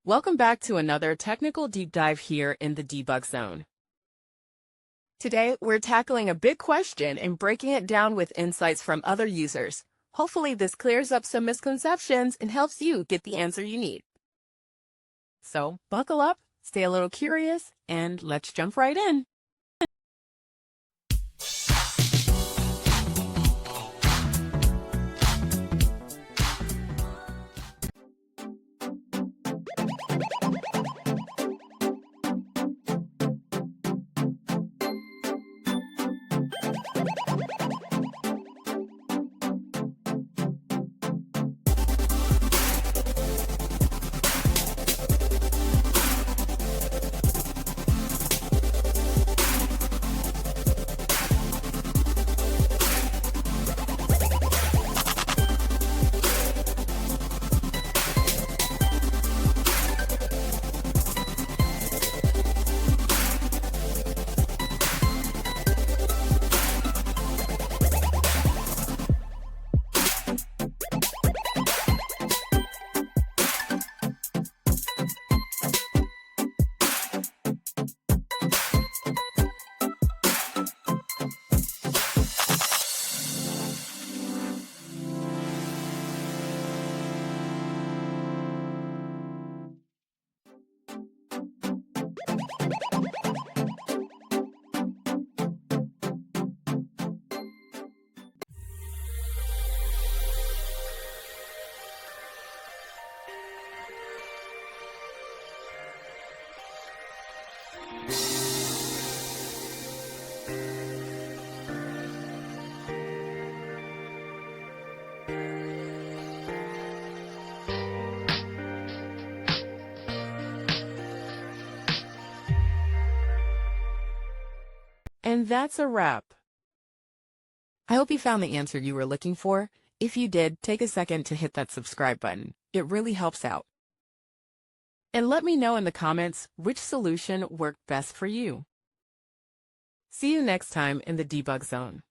Welcome back to another technical deep dive here in the debug zone. Today, we're tackling a big question and breaking it down with insights from other users. Hopefully, this clears up some misconceptions and helps you get the answer you need. So, buckle up, stay a little curious, and let's jump right in. And that's a wrap. I hope you found the answer you were looking for. If you did, take a second to hit that subscribe button. It really helps out. And let me know in the comments which solution worked best for you. See you next time in the debug zone.